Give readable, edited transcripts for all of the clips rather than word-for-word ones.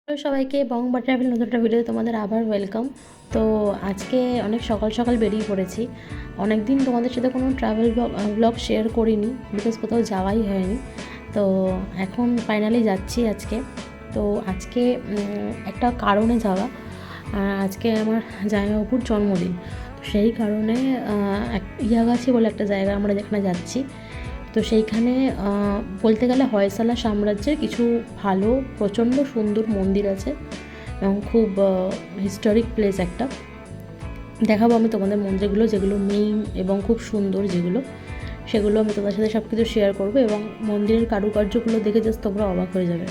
Hello সবাইকে বং travel নতুন একটা ভিডিও তোমাদের আবার ওয়েলকাম। তো আজকে অনেক সকাল সকাল বেরিয়ে পড়েছি। অনেক দিন তোমাদের সাথে কোনো ট্রাভেল ব্লগ শেয়ার করিনি, বিকজ কোথাও যাওয়াই হয়নি। তো এখন ফাইনালি যাচ্ছি আজকে। তো আজকে একটা কারণে যাওয়া, আজকে আমার জামাইবাবুর জন্মদিন। তো সেই কারণে ইয়াগাছি বলে একটা জায়গা আমরা যেখানে যাচ্ছি। তো সেইখানে বলতে গেলে হয়সালা সাম্রাজ্যের কিছু ভালো প্রচণ্ড সুন্দর মন্দির আছে এবং খুব হিস্টোরিক প্লেস একটা। দেখাবো আমি তোমাদের মন্দিরগুলো, যেগুলো মেইন এবং খুব সুন্দর যেগুলো, সেগুলো আমি তোমাদের সাথে সব কিছু শেয়ার করবো। এবং মন্দিরের কারুকার্যগুলো দেখে জাস্ট তোমরা অবাক হয়ে যাবে।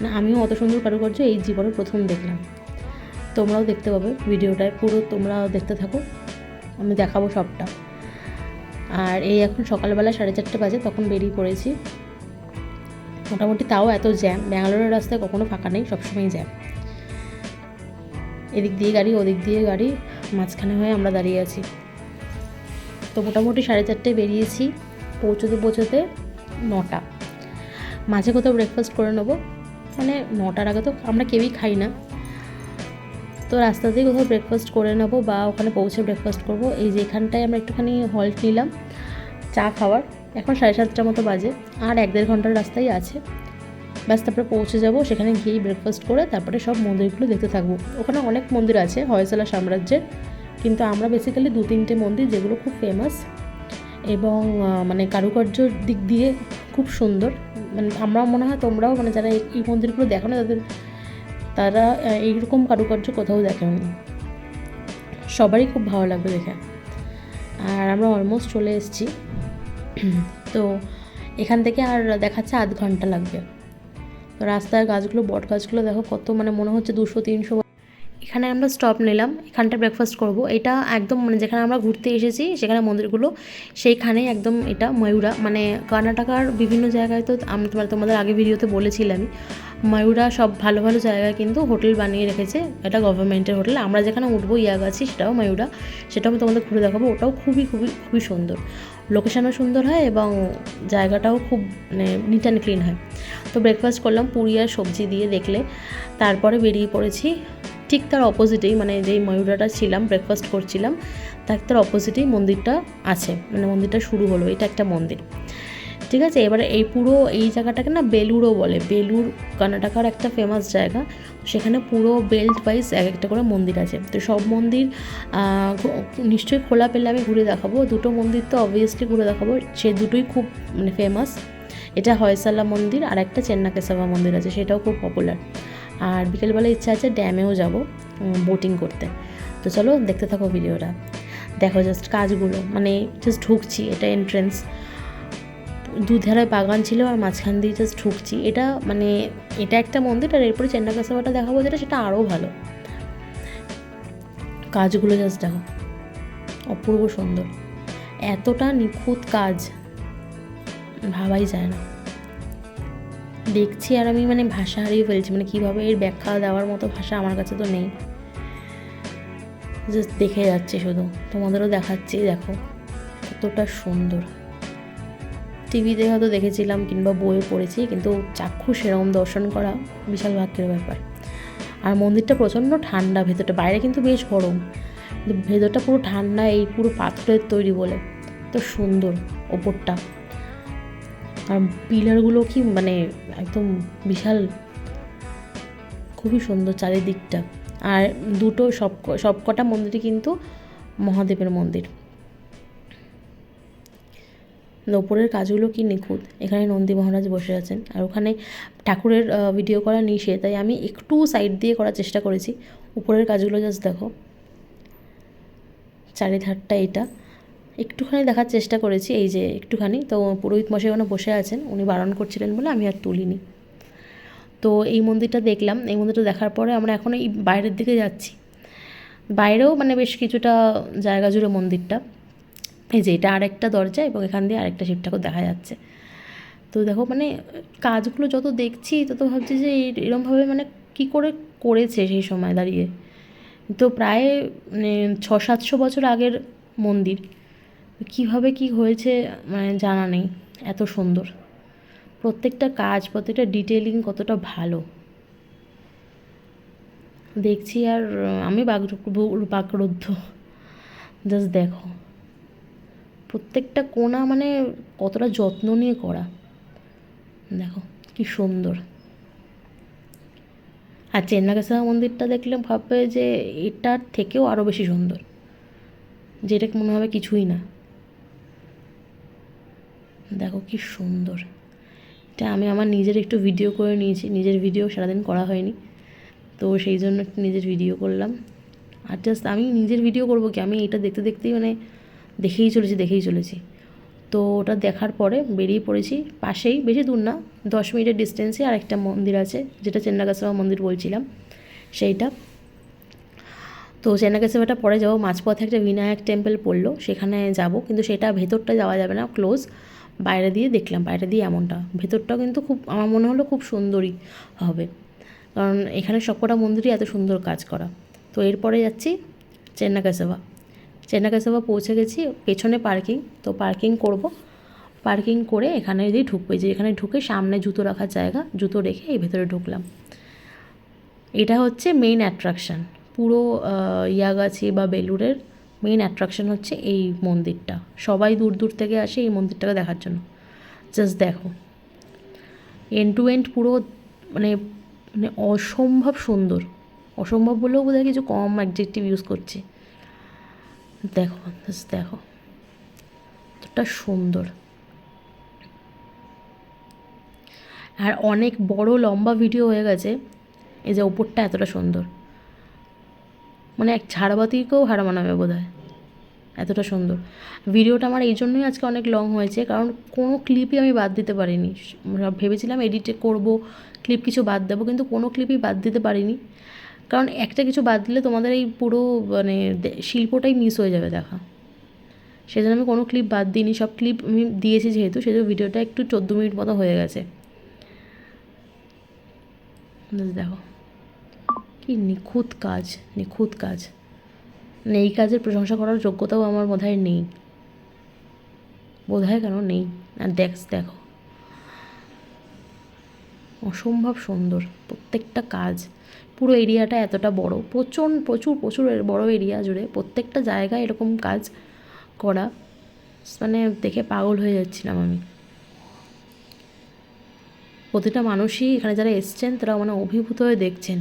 না, আমিও অত সুন্দর কারুকার্য এই জীবনে প্রথম দেখলাম। তোমরাও দেখতে পাবে ভিডিওটায়, পুরো তোমরা দেখতে থাকো, আমি দেখাবো সবটা। আর এই এখন সকালবেলা 4:30 বাজে, তখন বেরিয়ে পড়েছি। মোটামুটি তাও এত জ্যাম, ব্যাঙ্গালোরের রাস্তায় কখনো ফাঁকা নেই, সবসময় জ্যাম। এদিক দিয়ে গাড়ি, ওদিক দিয়ে গাড়ি, মাঝখানে হয়ে আমরা দাঁড়িয়ে আছি। তো মোটামুটি 4:30 বেরিয়েছি, পৌঁছতে 9টা। মাঝে কোথাও ব্রেকফাস্ট করে নেবো, মানে 9টার আগে তো আমরা কেউই খাই না। তো রাস্তাতেই কোথাও ব্রেকফাস্ট করে নেবো বা ওখানে পৌঁছে ব্রেকফাস্ট করবো। এই যে এখানটায় আমরা একটুখানি হল্ট নিলাম চা খাওয়ার। এখন 7:30 মতো বাজে, আর 1-1.5 ঘন্টার রাস্তাই আছে। ব্যাস, তারপরে পৌঁছে যাব। সেখানে গিয়েই ব্রেকফাস্ট করে তারপরে সব মন্দিরগুলো দেখতে থাকবো। ওখানে অনেক মন্দির আছে হয়সালা সাম্রাজ্যের, কিন্তু আমরা বেসিক্যালি 2-3টে মন্দির যেগুলো খুব ফেমাস এবং মানে কারুকার্যর দিক দিয়ে খুব সুন্দর। মানে আমরা মনে হয় তোমরাও, মানে যারা এই মন্দিরগুলো দেখো না, তারা এইরকম কারুকার্য কোথাও দেখেনি। সবারই খুব ভালো লাগবে দেখে। আর আমরা অলমোস্ট চলে এসেছি। তো এখান থেকে আর দেখাচ্ছে 1/2 ঘন্টা লাগবে। তো রাস্তার গাছগুলো, বট গাছগুলো দেখো কত, মানে মনে হচ্ছে 200-300। এখানে আমরা স্টপ নিলাম, এখানটা ব্রেকফাস্ট করব। এটা একদম মানে যেখানে আমরা ঘুরতে এসেছি সেখানে মন্দিরগুলো, সেইখানে একদম এটা ময়ূরা, মানে কর্ণাটকার বিভিন্ন জায়গায় তো আমি তোমাদের আগে ভিডিওতে বলেছিলামই, ময়ূরা সব ভালো ভালো জায়গায় কিন্তু হোটেল বানিয়ে রেখেছে। এটা গভর্নমেন্টের হোটেল। আমরা যেখানে উঠবো ইয়াগাছি, সেটাও ময়ূরা, সেটাও আমি তোমাদের ঘুরে দেখাবো। ওটাও খুবই খুবই খুবই সুন্দর, লোকেশনও সুন্দর হয় এবং জায়গাটাও খুব মানে নিট অ্যান্ড ক্লিন হয়। তো ব্রেকফাস্ট করলাম পুরি আর সবজি দিয়ে, দেখলে। তারপরে বেরিয়ে পড়েছি। ঠিক তার অপোজিটেই, মানে যেই ময়ূরাটা ছিলাম ব্রেকফাস্ট করছিলাম, তার অপোজিটেই মন্দিরটা আছে, মানে মন্দিরটা শুরু হলো। এটা একটা মন্দির, ঠিক আছে। এবারে এই পুরো এই জায়গাটাকে না বেলুরও বলে। বেলুর কর্ণাটকার একটা ফেমাস জায়গা। সেখানে পুরো বেল্ট ওয়াইজ এক একটা করে মন্দির আছে। তো সব মন্দির নিশ্চয়ই খোলা পেলে আমি ঘুরে দেখাবো। দুটো মন্দির তো অবভিয়াসলি ঘুরে দেখাবো, সে দুটোই খুব মানে ফেমাস। এটা হয়সালা মন্দির, আর একটা চেন্নাকেশাবা মন্দির আছে, সেটাও খুব পপুলার। আর বিকেলবেলা ইচ্ছা আছে ড্যামেও যাব বোটিং করতে। তো চলো দেখতে থাকো ভিডিওটা। দেখো জাস্ট কাজগুলো, মানে জাস্ট ঢুকছি, এটা এন্ট্রেন্স। দুধারে বাগান ছিল আর মাঝখান দিয়ে জাস্ট ঢুকছি। এটা মানে এটা একটা মন্দির, আর এরপরে চেন্নাকেশাবাটা দেখাবো, যেটা সেটা আরও ভালো। কাজগুলো জাস্ট দেখো, অপূর্ব সুন্দর। এতটা নিখুঁত কাজ ভাবাই যায় না। দেখছি আর আমি মানে ভাষা হারিয়ে ফেলছি, মানে কীভাবে এর ব্যাখ্যা দেওয়ার মতো ভাষা আমার কাছে তো নেই। জাস্ট দেখে যাচ্ছি, শুধু তোমাদেরও দেখাচ্ছি। দেখো কতটা সুন্দর। টিভিতে হয়তো দেখেছিলাম কিংবা বইয়ে পড়েছি, কিন্তু চাক্ষুষ সেরকম দর্শন করা বিশাল ভাগ্যের ব্যাপার। আর মন্দিরটা প্রচণ্ড ঠান্ডা, ভেতরটা, বাইরে কিন্তু বেশ গরম, কিন্তু ভেতরটা পুরো ঠান্ডা, এই পুরো পাথরের তৈরি বলে। তো সুন্দর ওপরটা, আর পিলারগুলো কি মানে একদম বিশাল, খুবই সুন্দর চারিদিকটা। আর দুটো সবকটা মন্দিরই কিন্তু মহাদেবের মন্দির। ওপরের কাজগুলো কি নিখুঁত। এখানে নন্দী মহারাজ বসে আছেন, আর ওখানে ঠাকুরের ভিডিও করা নিষেধ, তাই আমি একটু সাইড দিয়ে করার চেষ্টা করেছি। উপরের কাজগুলো জাস্ট দেখো, চারিধারটা এটা একটুখানি দেখার চেষ্টা করেছি, এই যে একটুখানি। তো পুরোহিত মশাই ওখানে বসে আছেন, উনি বারণ করছিলেন বলে আমি আর তুলিনি। তো এই মন্দিরটা দেখলাম। এই মন্দিরটা দেখার পরে আমরা এখন এই বাইরের দিকে যাচ্ছি। বাইরেও মানে বেশ কিছুটা জায়গা জুড়ে মন্দিরটা। এই যে এটা আরেকটা দরজা, এবং এখান দিয়ে আরেকটা শিব ঠাকুর দেখা যাচ্ছে। তো দেখো মানে কাজগুলো যত দেখছি তত ভাবছি যে এরমভাবে মানে কী করে করেছে সেই সময় দাঁড়িয়ে। তো প্রায় মানে 600-700 বছর আগের মন্দির, কীভাবে কী হয়েছে মানে জানা নেই। এত সুন্দর প্রত্যেকটা কাজ, প্রত্যেকটা ডিটেলিং কতটা ভালো। দেখছি আর আমি বাকরুদ্ধ। জাস্ট দেখো প্রত্যেকটা কোণা মানে কতটা যত্ন নিয়ে করা, দেখো কি সুন্দর। আর চেন্নাকেশ্বর মন্দিরটা দেখলে ভাববে যে এটার থেকেও আরও বেশি সুন্দর, যেটা মনে হবে কিছুই না। দেখো কি সুন্দর। এটা আমি আমার নিজের একটু ভিডিও করে নিয়েছি, নিজের ভিডিও সারাদিন করা হয়নি, তো সেই জন্য একটু নিজের ভিডিও করলাম। আর জাস্ট আমি নিজের ভিডিও করবো কি, আমি এটা দেখতে দেখতেই মানে দেখেই চলেছি। তো ওটা দেখার পরে বেরিয়ে পড়েছি, পাশেই বেশি দূর না, 10 মিনিটের ডিস্টেন্সে আরেকটা মন্দির আছে, যেটা চেন্নাকেশ্বর মন্দির বলছিলাম সেইটা। তো চেন্নাকেশ্বরটা পরে যাবো, মাঝপথে একটা বিনায়ক টেম্পল পড়লো, সেখানে যাব, কিন্তু সেটা ভেতরটা যাওয়া যাবে না, ক্লোজ। বাইরে দিয়ে দেখলাম, বাইরে দিয়ে এমনটা, ভেতরটাও কিন্তু খুব আমার মনে হলো খুব সুন্দরই হবে, কারণ এখানে সবকটা মন্দিরই এত সুন্দর কাজ করা। তো এরপরে যাচ্ছি চেন্নাকেশ্বর পৌঁছে গেছি, পেছনে পার্কিং, তো পার্কিং করব, পার্কিং করে এখানে দিয়ে ঢুকবো, যে এখানে ঢুকে সামনে জুতো রাখার জায়গা, জুতো রেখে এই ভেতরে ঢুকলাম। এটা হচ্ছে মেইন অ্যাট্রাকশান, পুরো ইয়াগাছি বা বেলুড়ের মেইন অ্যাট্রাকশান হচ্ছে এই মন্দিরটা। সবাই দূর দূর থেকে আসে এই মন্দিরটাকে দেখার জন্য। জাস্ট দেখো এন্ড টু এন্ড পুরো মানে মানে অসম্ভব সুন্দর, অসম্ভব বলেও বোধহয় কিছু কম অ্যাডজেক্টিভ ইউজ করছি। দেখো জাস্ট দেখো কতটা সুন্দর, আর অনেক বড় লম্বা ভিডিও হয়ে গেছে। এই যে ওপরটা এতটা সুন্দর, মানে এক ঝাড়বাতিকেও হার মানাবে বোধ হয়, এতটা সুন্দর। ভিডিওটা আমার এই জন্যই আজকে অনেক লং হয়েছে, কারণ কোনো ক্লিপই আমি বাদ দিতে পারিনি। ভেবেছিলাম এডিটে করব, ক্লিপ কিছু বাদ দেবো, কিন্তু কোনো ক্লিপই বাদ দিতে পারিনি, কারণ একটা কিছু বাদ দিলে তোমাদের এই পুরো মানে শিল্পটাই মিস হয়ে যাবে দেখা। সেজন্য আমি কোনো ক্লিপ বাদ দিইনি, সব ক্লিপ আমি দিয়েছি যেহেতু, সেজন্য ভিডিওটা একটু 14 মিনিট মতো হয়ে গেছে। দেখো কি নিখুঁত কাজ, মানে এই কাজের প্রশংসা করার যোগ্যতাও আমার বোধহয় নেই, কেন নেই। আর দেখো অসম্ভব সুন্দর প্রত্যেকটা কাজ, পুরো এরিয়াটা এতটা বড়, প্রচুর বড় এরিয়া জুড়ে প্রত্যেকটা জায়গায় এরকম কাজ করা, মানে দেখে পাগল হয়ে যাচ্ছিলাম আমি। প্রতিটা মানুষই এখানে যারা এসছেন তারা মানে অভিভূত হয়ে দেখছেন।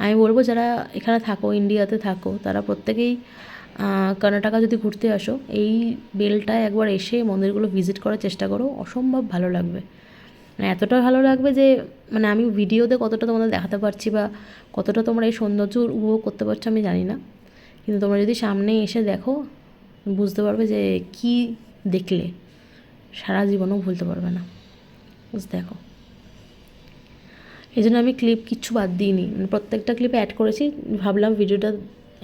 আমি বলবো যারা এখানে থাকো, ইন্ডিয়াতে থাকো, তারা প্রত্যেকেই কর্ণাটকা যদি ঘুরতে আসো, এই বেলটায় একবার এসে মন্দিরগুলো ভিজিট করার চেষ্টা করো, অসম্ভব ভালো লাগবে। মানে এতটা ভালো লাগবে যে মানে আমি ভিডিওতে কতটা তোমাদের দেখাতে পারছি বা কতটা তোমরা এই সৌন্দর্য উপভোগ করতে পারছো আমি জানি না, কিন্তু তোমরা যদি সামনে এসে দেখো বুঝতে পারবে যে কি দেখলে সারা জীবনও ভুলতে পারবে না। দেখো এই জন্য আমি ক্লিপ কিচ্ছু বাদ দিইনি, মানে প্রত্যেকটা ক্লিপে অ্যাড করেছি, ভাবলাম ভিডিওটা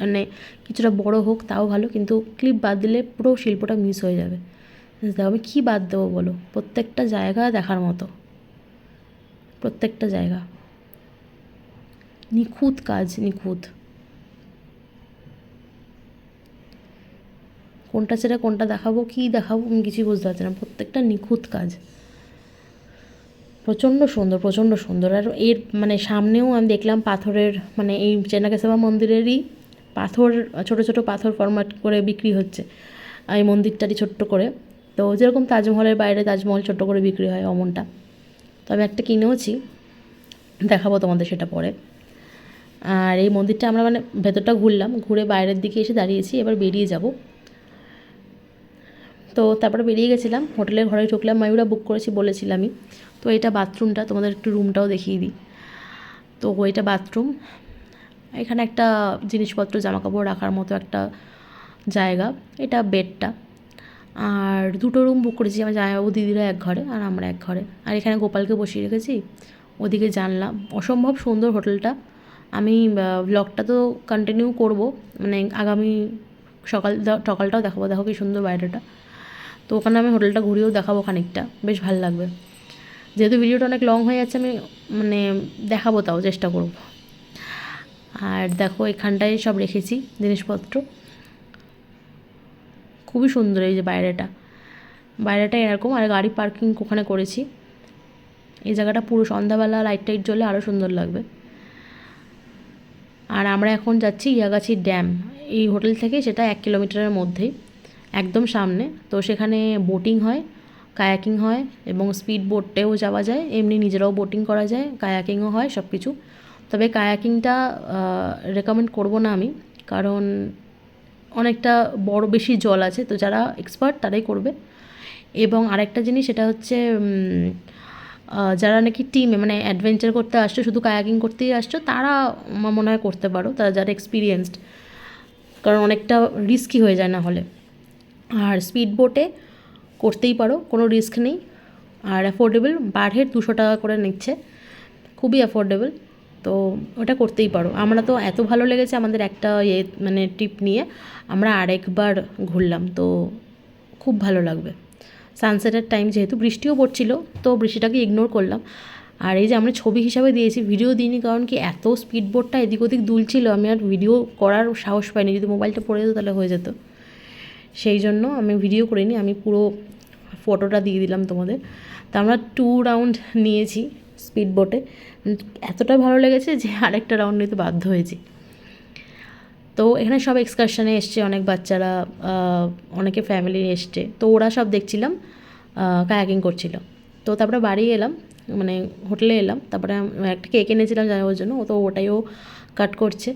মানে কিছুটা বড় হোক তাও ভালো, কিন্তু ক্লিপ বাদ দিলে পুরো শিল্পটা মিস হয়ে যাবে। দেখো আমি কী বাদ দেবো বলো, প্রত্যেকটা জায়গা দেখার মতো, প্রত্যেকটা জায়গা নিখুঁত কাজ, কোনটা ছেড়ে কোনটা দেখাবো, কী দেখাবো আমি কিছুই বুঝতে পারছি না, প্রত্যেকটা নিখুঁত কাজ, প্রচণ্ড সুন্দর। আর এর মানে সামনেও আমি দেখলাম পাথরের, মানে এই চেন্নাকেশ্বর মন্দিরেরই পাথর, ছোট ছোট পাথর ফরম্যাট করে বিক্রি হচ্ছে এই মন্দিরটারই ছোট্ট করে। তো যেরকম তাজমহলের বাইরে তাজমহল ছোট্ট করে বিক্রি হয় অমনটা, তো আমি একটা কিনেওছি, দেখাবো তোমাদের সেটা পরে। আর এই মন্দিরটা আমরা মানে ভেতরটা ঘুরলাম, ঘুরে বাইরের দিকে এসে দাঁড়িয়েছি, এবার বেরিয়ে যাব। তো তারপরে বেরিয়ে গেছিলাম, হোটেলের ঘরে ঢুকলাম, ময়ূরা বুক করেছি বলেছিলামই। তো এটা বাথরুমটা, তোমাদের একটু রুমটাও দেখিয়ে দিই। তো এটা বাথরুম, এখানে একটা জিনিসপত্র জামাকাপড় রাখার মতো একটা জায়গা, এটা বেডটা। আর দুটো রুম বুক করেছি, আমার জামাইবাবু দিদিরা এক ঘরে আর আমরা এক ঘরে। আর এখানে গোপালকে বসিয়ে রেখেছি, ওদিকে জানলা, অসম্ভব সুন্দর হোটেলটা। আমি ব্লগটা তো কন্টিনিউ করব, মানে আগামী সকালটাও দেখাবো, দেখো কি সুন্দর বাইরেটা। তো ওখানে আমি হোটেলটা ঘুরিয়েও দেখাবো খানিকটা, বেশ ভালো লাগবে। যেহেতু ভিডিওটা অনেক লং হয়ে যাচ্ছে, আমি মানে দেখাবো, তাও চেষ্টা করব। আর দেখো এখানটায় সব রেখেছি জিনিসপত্র, খুবই সুন্দর। এই যে বাইরেটা এরকম, আর গাড়ি পার্কিং ওখানে করেছি। এই জায়গাটা পুরো সন্ধ্যাবেলা লাইট টাইট জ্বলে আরও সুন্দর লাগবে। আর আমরা এখন যাচ্ছি ইয়াগাছি ড্যাম। এই হোটেল থেকে সেটা 1 কিলোমিটারের মধ্যেই, একদম সামনে। তো সেখানে বোটিং হয়, কায়াকিং হয় এবং স্পিড বোটেও যাওয়া যায়, এমনি নিজেরাও বোটিং করা যায়, কায়াকিংও হয়, সব কিছু। তবে কায়াকিংটা রেকমেন্ড করব না আমি, কারণ অনেকটা বড় বেশি জল আছে, তো যারা এক্সপার্ট তারাই করবে। এবং আরেকটা জিনিস সেটা হচ্ছে যারা নাকি টিমে মানে অ্যাডভেঞ্চার করতে আসছো, শুধু কায়াকিং করতেই আসছো, তারা আমার মনে হয় করতে পারো, তারা যারা এক্সপিরিয়েন্সড, কারণ অনেকটা রিস্কি হয়ে যায় না হলে। আর স্পিড বোটে করতেই পারো, কোনো রিস্ক নেই, আর অ্যাফোর্ডেবল, পার হেড 200 টাকা করে নিচ্ছে, খুবই অ্যাফোর্ডেবল। তো ওটা করতেই পারো। আমরা তো এত ভালো লেগেছে আমাদের একটা মানে ট্রিপ নিয়ে, আমরা আরেকবার ঘুরলাম, তো খুব ভালো লাগবে। সানসেটের টাইম, যেহেতু বৃষ্টিও পড়ছিল, তো বৃষ্টিটাকে ইগনোর করলাম। আর এই যে আমরা ছবি হিসাবে দিয়েছি, ভিডিও দিইনি, কারণ কি এত স্পিড বোটটা এদিক ওদিক দুলছিল, আমি আর ভিডিও করার সাহস পাইনি, যদি মোবাইলটা পড়ে যেত তাহলে হয়ে যেত, সেই জন্য আমি ভিডিও করিনি, আমি পুরো ফটোটা দিয়ে দিলাম তোমাদের। তো আমরা 2 রাউন্ড নিয়েছি স্পিড বোটে, এতটা ভালো লেগেছে যে আরেকটা রাউন্ড নিতে বাধ্য হয়েছি। তো এখানে সব এক্সকারশানে এসছে, অনেক বাচ্চারা, অনেকে ফ্যামিলি এসছে, তো ওরা সব দেখছিলাম কায়াকিং করছিল। তো তারপরে বাড়ি এলাম, মানে হোটেলে এলাম, তারপরে একটা কেক এনেছিলাম ওর জন্য, ও তো ওটাইও কাট করছে।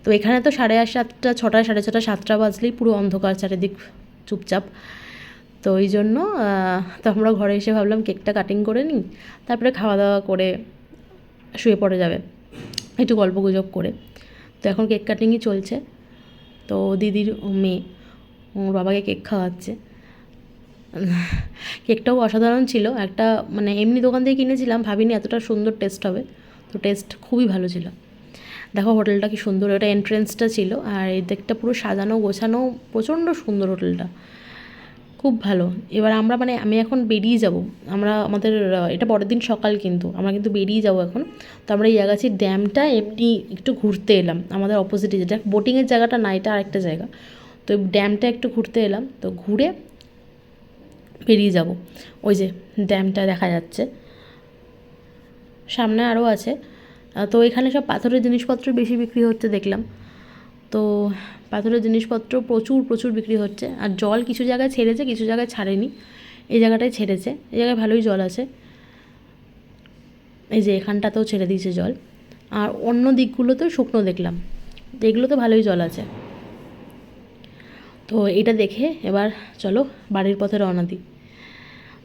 তো এখানে তো 7:30, 6টা, 6:30, 7টা বাজলেই পুরো অন্ধকার, চারিদিক চুপচাপ। তো ওই জন্য তো আমরা ঘরে এসে ভাবলাম কেকটা কাটিং করে নিই, তারপরে খাওয়া দাওয়া করে শুয়ে পড়ে যাবে একটু গল্প গুজব করে। তো এখন কেক কাটিংই চলছে। তো দিদির মেয়ে ওর বাবাকে কেক খাওয়াচ্ছে। কেকটাও অসাধারণ ছিল, একটা মানে এমনি দোকান থেকে কিনেছিলাম, ভাবিনি এতটা সুন্দর টেস্ট হবে, তো টেস্ট খুবই ভালো ছিল। দেখো হোটেলটা কি সুন্দর, ওটা এন্ট্রেন্সটা ছিল, আর এই দিকটা পুরো সাজানো গোছানো, প্রচণ্ড সুন্দর হোটেলটা, খুব ভালো। এবার আমরা মানে আমি এখন বেরিয়ে যাব, আমাদের এটা পরের দিন সকাল, কিন্তু আমরা কিন্তু বেরিয়ে যাব এখন। তো আমরা ইয়াগাছির ড্যামটা এমনি একটু ঘুরতে এলাম, আমাদের অপোজিটে যেটা বোটিংয়ের জায়গাটা না, এটা আরেকটা জায়গা। তো ড্যামটা একটু ঘুরতে এলাম, তো ঘুরে বেরিয়ে যাব। ওই যে ড্যামটা দেখা যাচ্ছে, সামনে আরও আছে। তো এখানে সব পাথরের জিনিসপত্র বেশি বিক্রি হচ্ছে দেখলাম, তো পাথরের জিনিসপত্র প্রচুর প্রচুর বিক্রি হচ্ছে। আর জল কিছু জায়গায় ছেড়েছে, কিছু জায়গায় ছাড়েনি, এই জায়গাটায় ছেড়েছে, এই জায়গায় ভালোই জল আছে, এই যে এখানটাতেও ছেড়ে দিয়েছে জল। আর অন্য দিকগুলোতেও শুকনো দেখলাম, এগুলোতে ভালোই জল আছে। তো এটা দেখে এবার চলো বাড়ির পথে রওনা দিই।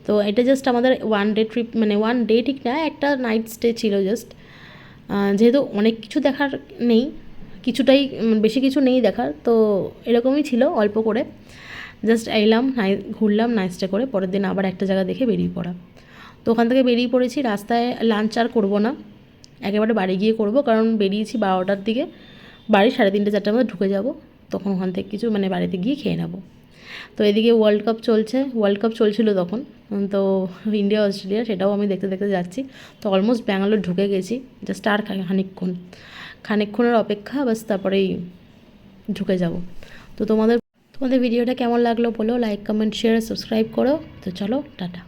তো এটা জাস্ট আমাদের 1 ডে ট্রিপ, মানে 1 ডে ঠিক না, একটা নাইট স্টে ছিল জাস্ট। যেহেতু অনেক কিছু দেখার নেই, কিছুটাই, বেশি কিছু নেই দেখার, তো এরকমই ছিল অল্প করে, জাস্ট এলাম, ঘুরলাম নাইট স্টে করে, পরের দিন আবার একটা জায়গা দেখে বেরিয়ে পড়া। তো ওখান থেকে বেরিয়ে পড়েছি, রাস্তায় লাঞ্চ আর করবো না, একেবারে বাড়ি গিয়ে করব, কারণ বেরিয়েছি 12টার দিকে, বাড়ি 3:30, 4টার মধ্যে ঢুকে যাব, তখন ওখান থেকে কিছু মানে বাড়িতে গিয়ে খেয়ে নেব। তো এদিকে ওয়ার্ল্ড কাপ চলছিল তখন, তো ইন্ডিয়া অস্ট্রেলিয়া, সেটাও আমি দেখতে দেখতে যাচ্ছি। তো অলমোস্ট ব্যাঙ্গালোর ঢুকে গেছি, জাস্ট আর খানিকক্ষণের অপেক্ষা, বাস তারপরেই ঢুকে যাব। তো তোমাদের ভিডিওটা কেমন লাগলো বলো, লাইক কমেন্ট শেয়ার সাবস্ক্রাইব করো। তো চলো টাটা।